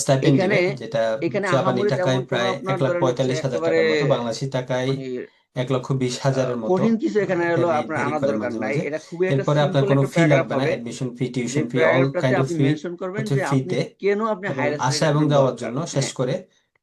Stipend এখানে দিবে, যেটা এখানে জাপানি আহামরি টাকায় তেমন কোনো প্রায় আপনার এক লাখ ধরেন হচ্ছে পঁয়তাল্লিশ হাজার একেবারে টাকার মতো, বাংলাদেশি টাকায় মানে 1,20,000-এর মতো। কঠিন কিছু এখানে হলো ভেরি আপনার ভেরি আনার করে দরকার মাঝে নাই, মাঝে। এটা খুবই একটা এরপরে আপনার সিম্পল কোনো একটা ফি প্যারাগ্রাফ লাগবে না, হবে। অ্যাডমিশন ফি, যে টিউশন ফি, অল প্যারাগ্রাফটাতে কাইন্ড অফ আপনি ফি মেনশন করবেন হচ্ছে যে আপনি ফ্রিতে। কেন আপনি এবং হায়ার আসা স্টাডিজ এবং আপনার যাওয়ার দরকার। জন্য শেষ হ্যাঁ, করে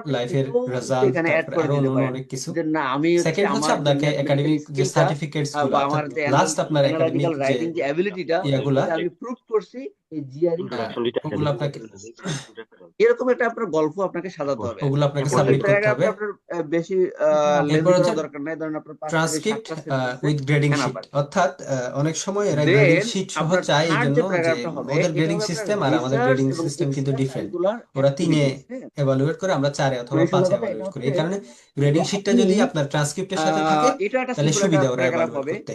আপনি লাইফের এটাও কিন্তু রেজাল্ট, এখানে অ্যাড তারপরে করে আরো দিতে অন্য পারেন অনেক কিছু। যে না আমি হচ্ছে সেকেন্ড হচ্ছে আমার যে আপনাকে ম্যাথমেটিক্যাল একাডেমিক যে স্কিলটা সার্টিফিকেটস গুলো, বা অর্থাৎ আমার যে লাস্ট আপনার একাডেমিক অ্যানালিটিক্যাল যে রাইটিং যে অ্যাবিলিটিটা ইয়াগুলা, এটা আমি প্রুভ করছি এই জিআরই ওগুলো আপনাকে এরকম একটা আপনার গল্প আপনাকে সাজাতে হবে। ওগুলো আপনাকে প্রত্যেক সাবমিট করতে হবে। প্যারাগ্রাফে আপনার বেশি এরপর লেন্দি করা হচ্ছে দরকার নাই, ধরেন আপনার 5 থেকে 7টা ট্রান্সক্রিপ্ট সেন্টেন্সে উইথ গ্রেডিং এনাফ শিট, আর কি। অর্থাৎ অনেক সময় এরা গ্রেডিং দেন শিট সহ আপনার চায় এই থার্ড জন্য যে যে প্যারাগ্রাফটা হবে ওদের এটা গ্রেডিং হবে আপনার সিস্টেম আর আমাদের রিসার্চ গ্রেডিং এবং সিস্টেম কিন্তু এক্সট্রা ডিফারেন্ট। কারিকুলার ওরা 3-এ অ্যাক্টিভিটিস। হ্যাঁ, এভালুয়েট করে, আমরা 4-এ অথবা মানে সোজা 5-এ কথা এটা এভালুয়েট করি। হচ্ছে এই কারণে যে গ্রেডিং শিটটা আপনি যদি আপনার ট্রান্সক্রিপ্টের সাথে থাকে এটা একটা তাহলে সিম্পল একটা সুবিধা ওরা প্যারাগ্রাফ এভালুয়েট হবে। করতে।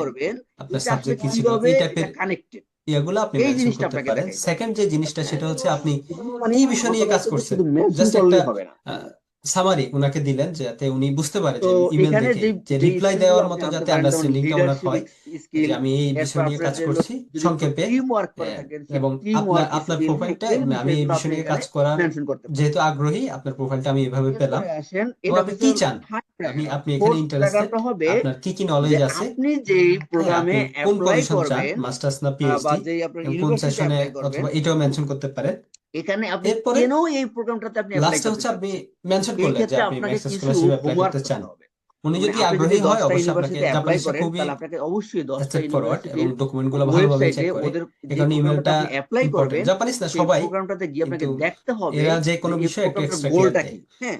করবেন আপনার এটা আসলে সাবজেক্ট কি ছিল, কিভাবে এই এটা টাইপের কানেক্টেড, ইয়াগুলো আপনি এই মেনশন জিনিসটা করতে আপনাকে পারেন। দেখাইতে হবে। সেকেন্ড যে জিনিসটা সেটা হচ্ছে আপনি শুধু মানে কি বিষয় আমার নিয়ে কথা কাজ হচ্ছে যে করছেন, শুধু মেনশন জাস্ট একটা করলেই হবে না। সামারি ওনাকে দিলেন যাতে উনি বুঝতে পারে তো যে ইমেল এখানে দেখে যে যে যে রিপ্লাই স্কিল গুলো দেওয়ার আপনি মতো আনতে যাতে পারেন যেমন আন্ডারস্ট্যান্ডিংটা ওনার লিডারশিপ হয় যে স্কিল, আমি এই এরপর বিষয় নিয়ে আপনার কাজ যে করছি যদি সংক্ষেপে। টিম ওয়ার্ক করে আহ, থাকেন এবং টিম আপনার ওয়ার্ক আপনার স্কিল, হ্যাঁ প্রোফাইলটা এই আমি এই বিষয়গুলো বিষয় আপনি নিয়ে এখানে কাজ করার মেনশন করতে পারেন। যেহেতু আগ্রহী, আপনার প্রোফাইলটা আমি এভাবে পেলাম, এরপরে আসেন, এবং এটা আপনি হচ্ছে কি চান, থার্ড প্যারাগ্রাফ। আপনি এখানে ফোর্থ ইন্টারেস্টেড, প্যারাগ্রাফটা হবে আপনার কি কি যে নলেজ আছে, আপনি যেই হ্যাঁ প্রোগ্রামে আপনি কোন অ্যাপ্লাই পজিশন চান, করবেন মাস্টার্স না বা পিএইচডি, যেই আপনার এবং কোন ইউনিভার্সিটিতে সেশনে, অ্যাপ্লাই করবেন, অথবা এটাও মেনশন করতে পারেন। এখানে আপনি এরপরে কেন এই প্রোগ্রামটাতে আপনি অ্যাপ্লাই লাস্টে করতে হচ্ছে আপনি চাচ্ছেন, মেনশন এই করলেন যে ক্ষেত্রে আপনি আপনাকে ম্যাক্স কিছু স্কলারশিপ অ্যাপ্লাই হোমওয়ার্ক করতে চান। করতে হবে। উনি মানে যদি আপনি যদি আগ্রহী হয় 10টা অবশ্যই আপনাকে, ইউনিভার্সিটিতে অ্যাপ্লাই জাপানিজটা করেন খুবই তাহলে আপনাকে অবশ্যই 10টা স্ট্রেট ফরওয়ার্ড এবং ইউনিভার্সিটির ডকুমেন্টগুলো ভালোভাবে ওয়েবসাইটে চেক করে। ওদের এ যে কারণে প্রোগ্রামটাতে ইমেলটা আপনি অ্যাপ্লাই ইম্পর্টেন্ট, করবেন জাপানিজ না সেই সবাই, প্রোগ্রামটাতে গিয়ে কিন্তু আপনাকে দেখতে হবে এরা যে যে কোনো এই বিষয়ে একটু প্রোগ্রামটার এক্সট্রা কেয়ার গোলটা দেয়। কি। হ্যাঁ,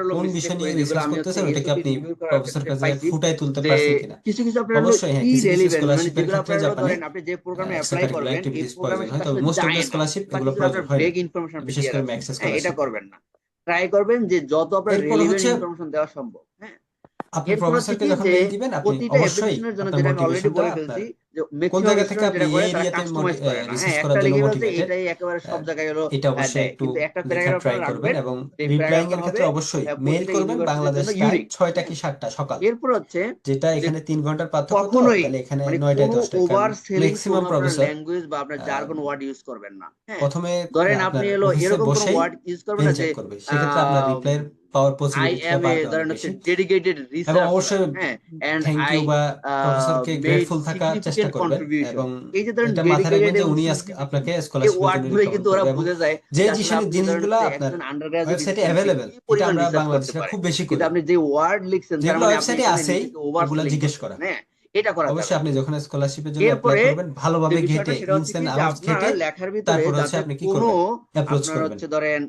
হলো কোন মিস্টেক বিষয় নিয়ে করি, যেগুলো রিসার্চ আমি হচ্ছে করতেছেন ওটা কি এসওপি আপনি রিভিউ করার প্রফেসর ক্ষেত্রে কাছে পাইছি, ফুটায় তুলতে যে পারছেন কিনা? কিছু কিছু আপনার হলো অবশ্যই হ্যাঁ, কিছু কিছু ইরেলিভেন্ট, মানে স্কলারশিপের যেগুলো ক্ষেত্রে আপনার হলো জাপানে ধরেন আপনি যে প্রোগ্রামে এক্সট্রা অ্যাপ্লাই কারিকুলার করবেন এই অ্যাক্টিভিটিস প্রয়োজন প্রোগ্রামের হয়, সাথে তবে আসলে মোস্ট অফ দ্য যায় না, স্কলারশিপ বা এগুলো কিছু প্রয়োজন আপনার হয় না, ভেগ ইনফরমেশন আপনি বিশেষ দিয়ে করে রাখছেন, ম্যাক্সের হ্যাঁ এটা স্কলারশিপে। করবেন না। ট্রাই করবেন যে যত আপনার এরপর রেলিভেন্ট হচ্ছে ইনফরমেশন দেওয়া সম্ভব, হ্যাঁ। আপনি এরপর হচ্ছে প্রফেসরকে কি যখন যে মেইল দিবেন আপনি প্রতিটা অবশ্যই অ্যাপ্লিকেশনের জন্য, আপনার যেটা আমি অলরেডি মোটিভেশনটা বলে আপনার ফেলছি, যে কোন ম্যাক্সিমাম জায়গা থেকে স্টুডেন্ট আপনি যেটা করে এই তারা এরিয়াতে কাস্টমাইজ করে না, হ্যাঁ রিসার্চ করার একটা জন্য লিখে ফেলছে মোটিভেটেড, এটাই একেবারে সব জায়গায় হলো এটা অবশ্যই দেয়, একটু কিন্তু একটা লেখার প্যারাগ্রাফ ট্রাই আপনারা করবেন রাখবেন, এবং যে রিপ্লাইং এর প্যারাগ্রাফটা হবে ক্ষেত্রে অবশ্যই মেইল প্রতিটা করবেন ইউনিভার্সিটির বাংলাদেশ জন্য টাইম ইউনিক, 6টা হ্যাঁ। কি 7টা সকাল, এরপর হচ্ছে যেটা যে এখানে 3 ঘন্টার পার্থক্য, তো কখনোই তাহলে এখানে মানে 9টায় কোনো 10টায়, কারণ ওভার সেলিং ম্যাক্সিমাম কোনো আপনার প্রফেসর ল্যাঙ্গুয়েজ বা আপনার জার্গন ওয়ার্ড ইউজ করবেন না, হ্যাঁ। প্রথমে ধরেন আপনি আপনার এলো অফিসে এরকম কোনো বসেই ওয়ার্ড ইউজ করবেন মেইল না যে চেক করবে, সেক্ষেত্রে আপনার রিপ্লাইয়ের পাওয়ার আই পসিবিলিটিটা এম এ, বাড়বে অনেক ধরেন হচ্ছে বেশি। ডেডিকেটেড এবং রিসার্চার, অবশ্যই হ্যাঁ, অ্যান্ড থ্যাংক আই ইউ বা প্রফেসরকে মেড গ্রেটফুল থাকার চেষ্টা সিগনিফিকেন্ট তাদের করবেন কন্ট্রিবিউশন। এবং এই যে ধরেন এটা মাথায় রাখবেন ডেডিকেটেড যে এবং উনি সিজিপিটি, আপনাকে এই স্কলারশিপের ওয়ার্ড জন্য গুলোই রিকমেন্ড কিন্তু ওরা করবে এবং বুঝে যায় যে যে আসলে আপনি ধরেন জিনিসগুলো হচ্ছে আপনার একজন আন্ডার গ্রাজুয়েট ওয়েবসাইটে স্টুডেন্ট অ্যাভেলেবেল কি এটা পরিমাণ আমরা রিসার্চ করতে বাংলাদেশিরা পারে, খুব বেশি কিন্তু করি, আপনি যে ওয়ার্ড লিখছেন তার যেগুলো মানে আপনি ওয়েবসাইটে এখানে আছেই নিজেকে ওভার ওগুলা সেলিং জিজ্ঞেস করা। করতেছেন। হ্যাঁ, এটা করা যাবে অবশ্যই না। আপনি যখন স্কলারশিপের জন্য অ্যাপ্লাই এরপরে করবেন যে ভালোভাবে বিষয়টা ঘেটে সেটা ইনস হচ্ছে কি এন্ড যে আউটস আপনার ঘেটে লেখার ভিতরে তারপর হচ্ছে যাতে আপনি কি কোনো করবেন, অ্যাপ্রোচ আপনার করবেন। হচ্ছে ধরেন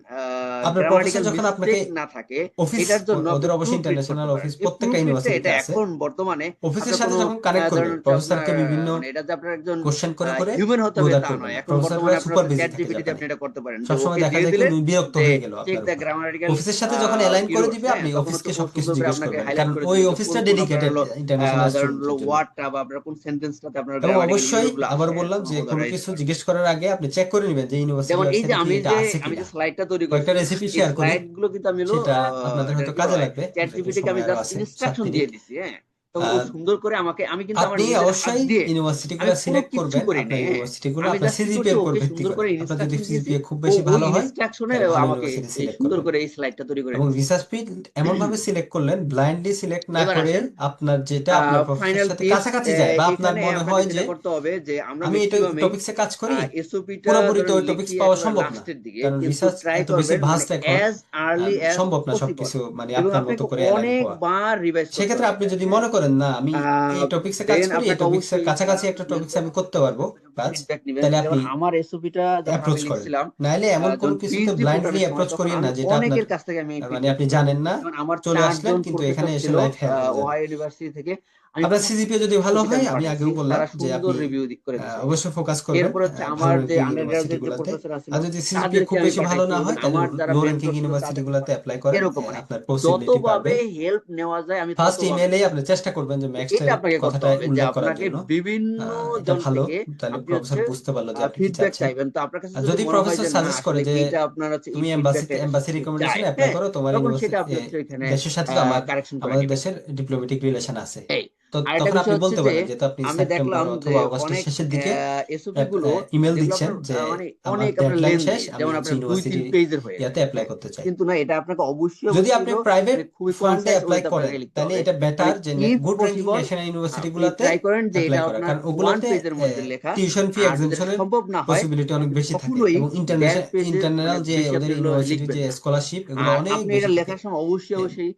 আপনার গ্রামাটিক্যাল প্রফেসর যখন আপনাকে মিস্টেক না থাকে, অফিস, এটার জন্য আপনি ওদের অবশ্যই প্রুফ রিড করতে ইন্টারন্যাশনাল পারেন। অফিস এই প্রত্যেকটা প্রুফ রিডটা এটা ইউনিভার্সিটিতে আছে, এখন বর্তমানে অফিসের আপনার সাথে কোনো যখন কানেক্ট করবে ধরেন হচ্ছে আপনার প্রফেসরকে বিভিন্ন মানে এটা যে আপনার একজন কোশ্চেন করে করে হিউম্যান হতে হবে বোদার তা করবে নয়। না, এখন প্রফেসররা বর্তমানে আপনার সুপার হচ্ছে বিজি চ্যাট থাকে জিপিটিতে জাপানে, আপনি এটা করতে পারেন যে সবসময় ওকে দেখা দিয়ে যায় কি দিলেন উনি বিরক্ত যে হয়ে গেল চেক আপনার দ্য উপর। গ্রামাটিক্যাল অফিসের সাথে যখন অ্যালাইন করে কিওয়ার্ডস। দিবে হ্যাঁ, আপনি তখন অফিসকে হচ্ছে খুব সবকিছু সুন্দর করে জিজ্ঞেস আপনাকে করবেন, হাইলাইট কারণ করে ওই দিবে যে কোন অফিসটা কোন আপনার ডেডিকেটেড হলো ইন্টারন্যাশনাল ধরেন হলো স্টুডেন্টদের জন্য। ওয়ার্ডটা বা আপনার কোন সেন্টেন্সটাতে আপনার এবং গ্রামাটিক্যাল অবশ্যই ইরর গুলো আবার আছে বললাম যে কোনো অথরাইজড কিছু ওয়ার্ড। জিজ্ঞেস করার আগে আপনি চেক করে নেবেন যে ইউনিভার্সিটি যেমন এই যে ওয়েবসাইটে কি আমি এটা যে আছে আমি কিনা। যে স্লাইডটা তৈরি কয়েকটা করছি, রেসিপি এই শেয়ার করি, স্লাইড গুলো কিন্তু আমি হলো সেটা আপনাদের এটার হয়তো কি কাজে হয় লাগবে, চ্যাট যেহেতু জিপিটিকে আমি সময় আরো জাস্ট আছে ইনস্ট্রাকশন 7 মিনিট। দিয়ে দিছি। হ্যাঁ, তখন ও আহ, সুন্দর করে আমাকে, আমি কিন্তু আমার আপনি নিজের হাত অবশ্যই দিয়ে আমি ইউনিভার্সিটিগুলো কোনো সিলেক্ট কিচ্ছু করবেন, করি আপনার নাই। হ্যাঁ, ইউনিভার্সিটিগুলো আমি আপনার জাস্ট কি সিজিপিএ করছি, এর উপর ওকে ভিত্তি সুন্দর করে। করে আপনার যদি ইনস্ট্রাকশন দিয়েছি, সিজিপিএ খুব ও বেশি ওই ভালো হয় ইনস্ট্রাকশনে তাহলে ভালো আমাকে ইউনিভার্সিটি এই সিলেক্ট সুন্দর করবেন। করে এই স্লাইডটা তৈরি করে এবং দিচ্ছে। রিসার্চ ফিল্ড এমন ভাবে সিলেক্ট করলেন, ব্লাইন্ডলি সিলেক্ট না এবার করে আসেন আপনার যেটা আপনার প্রফেসরের ফাইনাল সাথে পিস। কাছাকাছি যায় বা আপনার এখানে মনে আপনাকে হয় যে যেটা করতে হবে যে আমরা আমি এটা ম্যাক্সিমামই টপিক্সে কাজ করি, এসওপিটা পুরোপুরি তো ধরেন ওই টপিক্স লিখি পাওয়া একেবারে সম্ভব না, লাস্টের দিকে, কারণ কিন্তু রিসার্চ ট্রাই এত বেশি করবেন মানে ভাস্ট এখন, অ্যাজ আর্লি অ্যাজ সম্ভব না পসিবল, সবকিছু মানে এবং আপনার মতো আপনাকে করে অ্যালাইন হওয়া। অনেকবার রিভাইজ করতে সেক্ষেত্রে হবে। আপনি যদি হ্যাঁ, মনে করেন না আমি এই টপিক্সে কাজ দেন করি, এই আপনাকে টপিক্সের অবশ্যই কাছাকাছি একটা টপিক্স যেহেতু আমি করতে পারবো আপনি কাজ, ফিডব্যাক নেবেন, তাহলে আপনি যেমন আমার এসওপিটা যখন আমি অ্যাপ্রোচ করেন। লিখছিলাম নাহলে এমন কোনো যখন কিছুতে পিএইচডি ব্লাইন্ডলি প্রোগ্রামের সময়, অ্যাপ্রোচ তখন করিয়েন আমি না যেটা আপনার অনেকের কাছ থেকে আমি মানে ফিডব্যাক আপনি নিয়েছি। জানেন না, যেমন আমার চলে আসলেন 4 জন কিন্তু এখানে প্রফেসর এসে ছিল লাইফ হেল হয়ে যাবে। ওহাইও ইউনিভার্সিটি থেকে, আমি আপনার সিজিপিএ প্রত্যেককে যদি ভালো এসওপিটা হয়, আমি আমি পাঠাইছি, আগেও বললাম তারা যে সুন্দর আপনি রিভিউ করে দিছে। অবশ্যই ফোকাস করবেন এরপর হচ্ছে ভালো আমার যে র্যাঙ্কিং আন্ডার গ্রাজুয়েট যে ইউনিভার্সিটিগুলোতে। প্রফেসর ছিল আর যদি সিজিপিএ তাদেরকে খুব আমি বেশি ভালো পাঠাইছি, না এবং হয় তাহলে আমার যারা লো র্যাঙ্কিং মেন্টর ছিল তাদেরকে ইউনিভার্সিটিগুলোতে পাঠাইছি। অ্যাপ্লাই করেন, এরকম মানে আপনার পসিবিলিটি যতভাবে বাড়বে। হেল্প নেওয়া যায় আমি ফার্স্ট ততভাবে ইমেইলেই নিছি। আপনি চেষ্টা করবেন যে তো এটা ম্যাক্সের আপনাকে করতে কথাটা হবে যে উল্লেখ করার আপনাকে জন্য। বিভিন্ন এটা জন ভালো, থেকে তাহলে আপনি হচ্ছে প্রফেসর বুঝতে পারলো যে আপনি কি ফিডব্যাক চাচ্ছেন। চাইবেন। তো আপনার কাছে আর যদি যদি মনে হয় প্রফেসর যে না সাজেস্ট করে আসলে যে এইটা আপনার হচ্ছে এই তুমি ফিডব্যাকটা এটা এম্বাসি সে চায়, রিকমেন্ডেশনে অ্যাপ্লাই হ্যাঁ, করো, তোমার তখন সেটা ইউনিভার্সিটি আপনি হচ্ছে এখানে দেশের সাথে তো কারেকশন করে আমাদের নেবেন। দেশের ডিপ্লোম্যাটিক রিলেশন আছে। এই তো আরেকটা তখন আপনি বিষয় হচ্ছে বলতে যে পারেন, যেহেতু আপনি আমি সেপ্টেম্বর দেখলাম যে অথবা অগস্টের অনেক শেষের দিকে এসওপি গুলো ইমেল যেগুলো দিচ্ছেন আপনার যে মানে আমার অনেক আপনার ডেডলাইন লেন্দি, শেষ, আমি যেমন হচ্ছে আপনার 2-3 ইউনিভার্সিটির পেজের হয়ে ইয়াতে যায়। অ্যাপ্লাই হ্যাঁ, করতে চাই। কিন্তু না, এটা আপনাকে অবশ্যই যদি অবশ্যই আপনি হলো প্রাইভেট যে খুবই ফান্ডে কনসাইজ অ্যাপ্লাই ওয়েতে আপনাকে করেন, লিখতে তাহলে হবে। এটা মানে বেটার যে if good ranking possible national আপনি ইউনিভার্সিটিগুলোতে ট্রাই করেন যে এটা অ্যাপ্লাই করা, আপনার কারণ ওয়ান ওগুলোতে পেজের মধ্যে লেখা। টিউশন ফি আর যদি এটা এক্সামশনের সম্ভব না হয়, পসিবিলিটি অনেক আপনি বেশি থাকে, কখনোই এবং 1.5 পেজের মানে ইন্টারনাল যে বেশি ওদের আপনি এগুলো ইউনিভার্সিটির লিখবেন যে না। স্কলারশিপ এগুলো আর অনেক আপনি এটা বেশি থাকে। লেখার সময় অবশ্যই এ, অবশ্যই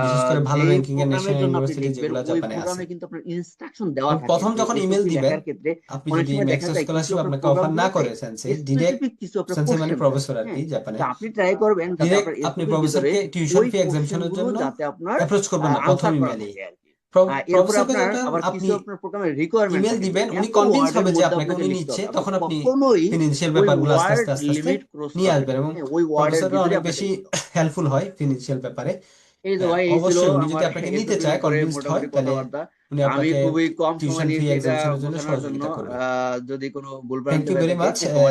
বিশেষ করে ভালো যেই র্যাঙ্কিং এর প্রোগ্রামের ন্যাশনাল জন্য আপনি ইউনিভার্সিটি লিখবেন যেগুলো ওই জাপানে আছে। প্রোগ্রামে কিন্তু আপনার ইনস্ট্রাকশন দেওয়া এবং থাকে প্রথম যে যখন ইমেল এসওপি দিবেন, লেখার ক্ষেত্রে আপনি অনেক যদি সময় দেখা ম্যাক্সের যায় কিছু স্কলারশিপ আপনার আপনাকে অফার না প্রোগ্রামগুলোতে করে সেন্সে, ডিরেক্ট স্পেসিফিক কিছু আপনার সেন্সে মানে কোশ্চেন দেয়। প্রফেসর আর কি হ্যাঁ, জাপানে, তো আপনি ট্রাই করবেন যাতে আপনার ডিরেক্ট আপনি এসওপির ভিতরে প্রফেসরকে টিউশন ওই ফি কোশ্চেন এক্সামশনের গুলো জন্য যাতে আপনার অ্যাপ্রোচ করবেন না প্রথম আনসার করা ইমেইলেই। থাকে আর কি। এরপরে প্রফেসরকে আপনার যখন আবার আপনি কিছু আপনার প্রোগ্রামের রিকোয়ারমেন্ট ইমেল থাকে যে দিবেন, উনি এত কনভিন্স ওয়ার্ডের হবে যে মধ্যে আপনাকে আপনাকে উনি লিখতে নিচ্ছে, হবে। আপনি তখন আপনি কখনোই ফিনান্সিয়াল ওই ব্যাপারগুলো আস্তে ওয়ার্ড আস্তে আস্তে আস্তে লিমিট ক্রস নিয়ে করবেন আসবেন, না। এবং হ্যাঁ, ওই ওয়ার্ডের প্রফেসররা ভিতরে অনেক আপনাকে বেশি লিখতে হবে। হেল্পফুল হয় ফিনান্সিয়াল ব্যাপারে। এই তো ভাই, এই ছিল অবশ্যই উনি যদি আমার আপনাকে নিতে এসওপির চায়, উপরে কনভিন্সড হয়, মোটামুটি তাহলে কথাবার্তা। উনি আমি আপনাকে খুবই কম সময় টিউশন ফি নিয়েছি এটা এক্সামশনের জন্য বোঝানোর জন্য। সহযোগিতা করবে। যদি কোনো ভুলভ্রান্তি থ্যাংক ইউ হয়ে ভেরি থাকে মাচ। সে ক্ষমা